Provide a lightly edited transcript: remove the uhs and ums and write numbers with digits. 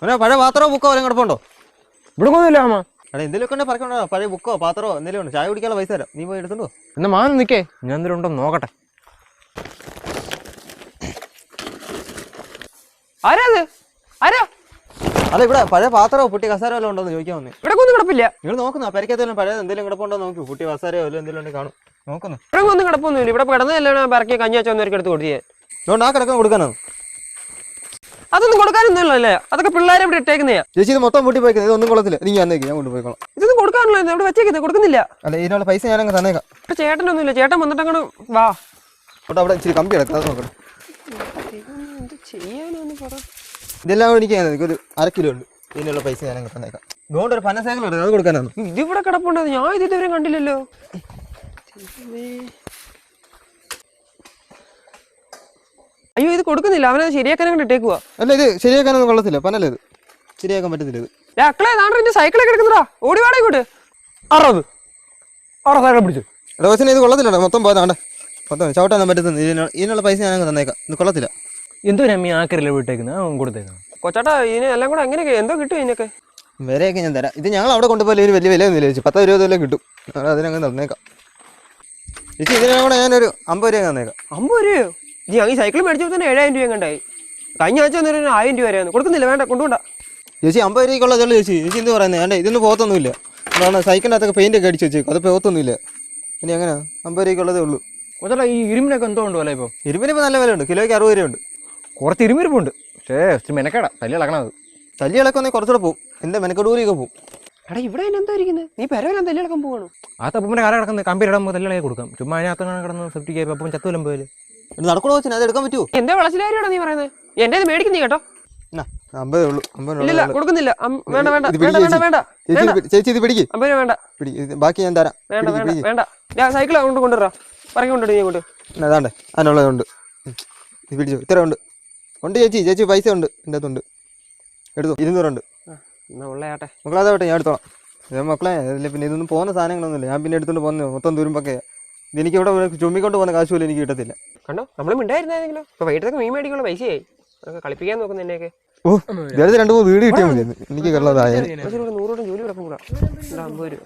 അവനെ പഴയ പാത്രമോ ബുക്കോ വല്ലതും കിടപ്പുണ്ടോ? ഇവിടെ ഒന്നുമില്ല അമ്മ. അവിടെ എന്തെങ്കിലുമൊക്കെ ഉണ്ടെ പറക്കണ്ടോ? പഴയ ബുക്കോ പാത്രമോ എന്തെങ്കിലും ഉണ്ട്. ചായ കുടിക്കാനുള്ള പൈസ തരാം, നീ പോയി എടുത്തുണ്ടോ? എന്നാ മാന്ന് നിൽക്കേ, ഞാൻ എന്തെങ്കിലും ഉണ്ടോ നോക്കട്ടെ. ആരാ അത്? ആരാ? അല്ല, ഇവിടെ പഴയ പാത്രമോ പുട്ടി കസാരോ വല്ലതും ഉണ്ടോ എന്ന് ചോദിക്കാൻ വന്നേ. ഇവിടെ ഒന്നും കിടപ്പില്ല. നിങ്ങൾ നോക്കുന്ന പരിക്കകത്തെല്ലാം പഴയ എന്തെങ്കിലും കിടപ്പുണ്ടോ നോക്കൂ. പുട്ടി കസാരയോ വല്ലതും എന്തെങ്കിലും ഉണ്ടെങ്കിൽ കാണും. നോക്കുന്നു. ഇവിടെ ഒന്നും കിടപ്പൊന്നുമില്ല. ഇവിടെ കിടന്നതെല്ലാം പറക്കി കഞ്ഞി വെച്ചവർക്ക് എടുത്ത് കൊടുത്തേ. അതുകൊണ്ട് ആ കിടക്കാൻ കൊടുക്കാനാണ്. അതൊന്നും കൊടുക്കാനൊന്നുമില്ല അല്ലേ, അതൊക്കെ പിള്ളേരെ ഇവിടെ ഇട്ടേക്കുന്നയാ. ചേച്ചി ഇത് മൊത്തം പൊട്ടി പോയിക്കുന്നത്, ഇതൊന്നും കൊള്ളത്തില്ല. നീ അന്നേക്ക് ഞാൻ കൊണ്ടുപോയിക്കോളാം. ഇതൊന്നും കൊടുക്കാനുള്ള ഇവിടെ വെച്ചേക്കുന്നത് കൊടുക്കുന്നില്ല. അല്ല, ഇതിനുള്ള പൈസ ഞാനങ്ങ് തന്നേക്കാം. ഇവിടെ ചേട്ടനൊന്നുമില്ല, ചേട്ടൻ വന്നിട്ടങ്ങനെ വാ. അവിടെ ഇച്ചിരി കമ്പി കിടക്കാം, അത് നോക്കണം. ഇതെല്ലാം എനിക്ക് ഒരു 1/2 കിലോ ഉണ്ട്. ഇതിനുള്ള പൈസ ഞാനങ്ങ് തന്നേക്കാം. ഇതുകൊണ്ട് ഒരു പനസേഖരം ഉണ്ട്, അത് കൊടുക്കാനാണ്. ഇതിവിടെ കിടപ്പുണ്ടത്, ഞാൻ ഇത് ഇതുവരെ കണ്ടില്ലല്ലോ. അയ്യോ, ഇത് കൊടുക്കുന്നില്ല, അവനത് ശരിയാക്കാൻ അങ്ങോട്ട് ഇട്ടേക്കുവാ. അല്ല, ഇത് ശരിയാക്കാനൊന്നും കൊള്ളത്തില്ല, പനല്ലേ ഇത്, ശരിയാക്കാൻ പറ്റത്തില്ല ഇത്. അക്കളെ താണ്ടെ സൈക്കിളൊക്കെ എടുക്കുന്നതാ, ഓടി വാടക ഇങ്ങോട്ട്. 60 സൈക്കിൾ പിടിച്ചു. റോസിന് ഇത് കൊള്ളത്തില്ല, മൊത്തം പോയതാണ്ട്, മൊത്തം ചവിട്ടാൻ പറ്റുന്നത്. ഇതിനുള്ള പൈസ ഞാനങ്ങ് തന്നേക്കാം, ഇത് കൊള്ളത്തില്ല. എന്തോ അമ്മ ആക്കരല്ലേ വിട്ടേക്കുന്നത്, കൊടുത്തേക്കാം. കൊച്ചാട്ടാ, ഇതിന് എല്ലാം കൂടെ എങ്ങനെയൊക്കെ എന്തോ കിട്ടും ഇതിനൊക്കെ? വിലയൊക്കെ ഞാൻ തരാം. ഇത് ഞങ്ങൾ അവിടെ കൊണ്ടുപോയി ഒരു വലിയ വിലയൊന്നുമില്ല ചേച്ചി, 10-20 വല്ലതും കിട്ടും. അതിനങ്ങ് തന്നേക്കാം ചേച്ചി. ഇതിനെ കൂടെ ഞാനൊരു 50 രൂപ തന്നേക്കാം. 50 രൂപയോ? ഈ സൈക്കിൾ മേടിച്ചപ്പോൾ തന്നെ 7000 രൂപ കണ്ടായി. കഴിഞ്ഞ ആഴ്ച വന്നൊരു 1000 രൂപ വരെയാണ്. കൊടുക്കുന്നില്ല, വേണ്ട, കൊണ്ടുപോണ്ട ചേച്ചി. 50 രൂപയ്ക്കുള്ളത് ചേച്ചി. ചേച്ചി എന്ത് പറയുന്നത്? വേണ്ട, ഇതൊന്നും പോകത്തൊന്നുമില്ല. അതാണ് സൈക്കിളിനകത്തൊക്കെ പെയിൻ്റ് ഒക്കെ അടിച്ച് വെച്ചേക്കും, അത് പോകത്തൊന്നുമില്ല. ഇനി അങ്ങനെ 50 രൂപയ്ക്കുള്ളതേ ഉള്ളൂ. കൊച്ചാട്ടാ, ഈ ഇരുമ്പിനൊക്കെ എന്തോ ഉണ്ടോ അല്ലേ? ഇപ്പോൾ ഇരുമ്പിനിപ്പോൾ നല്ല വില ഉണ്ട്, കിലോയ്ക്ക് 60 രൂപ ഉണ്ട്. കുറച്ച് ഇരുമ്പിരിപ്പുണ്ട്, പക്ഷേ മെനക്കേടാ, തല്ലി ഇളക്കണത്. തല്ലി ഇളക്കൊന്നേ കുറച്ചുകൂടെ പോകും, എൻ്റെ മെനക്കെടൂരിയൊക്കെ പോകും. എടാ, ഇവിടെ എന്താ ഇരിക്കുന്നത്? നീ പെരവെല്ലാം തല്ലി ഇളക്കാൻ പോകണം. ആ തപ്പൂൻ്റെ കാല കിടക്കുന്നത് കമ്പി ഇടാൻ തല്ലി കുടുക്കാം. ചുമ്മാ അതിനകത്ത് കിടന്ന് സെപ്റ്റിക്ക് അപ്പം ചത്തുവല്ലം പോയാൽ നടക്കണോ വെച്ചാൽ അത് എടുക്കാൻ പറ്റുമോ? എന്താ വളച്ചിലാരിയോടാ നീ പറയുന്നത്? എൻ്റെ മേടിക്കുന്നീ കേട്ടോ. 50 ഉള്ളൂ. 50 ഇല്ല, കൊടുക്കുന്നില്ല. വേണ്ട വേണ്ട വേണ്ട വേണ്ട ചേച്ചി, ഇത് പിടിക്ക്. 50 രൂപ വേണ്ട, ബാക്കി ഞാൻ തരാം. വേണ്ട വേണ്ട വേണ്ട. ഞാൻ സൈക്കിൾ കൊണ്ട് കൊണ്ടുവരാം, പറക്കി കൊണ്ടിട്ട് നീ കൊണ്ട്. അതാണ്ട് അതിനുള്ളതുണ്ട്, ഇത് പിടിച്ചു. ഇത്ര ഉണ്ട് ചേച്ചി. ചേച്ചി പൈസ ഉണ്ട് എൻ്റെ അകത്തുണ്ട്, എടുത്തു. 200 ഉണ്ട്. ഉള്ളയാട്ടെ മക്കളെ, അതാവട്ടെ, ഞാൻ എടുത്തോളാം. മക്കളെ, അതിൽ പിന്നെ ഇതൊന്നും പോകുന്ന സാധനങ്ങളൊന്നുമില്ല. ഞാൻ പിന്നെ എടുത്തുകൊണ്ട് പോകുന്നത് മൊത്തം ദൂരമ്പൊക്കെ. എനിക്കിവിടെ ചുമ്മിക്കൊണ്ട് പോകുന്ന കാശ് പോലും എനിക്ക് കിട്ടത്തില്ല. കണ്ടോ, നമ്മൾ മിണ്ടായിരുന്നെങ്കിലോ. ഇപ്പൊ വൈകിട്ടൊക്കെ മീൻ മേടിക്കുള്ള പൈസയായി. അതൊക്കെ കളിപ്പിക്കാൻ നോക്കുന്ന എന്നെയൊക്കെ. ഓ, ഇദ്ദേഹത്തെ 2-3 വീട് കിട്ടിയാൽ മതി എനിക്ക്. കള്ളതായ 100 ജോലി കിടക്കും കൂടാ. 50 രൂപ.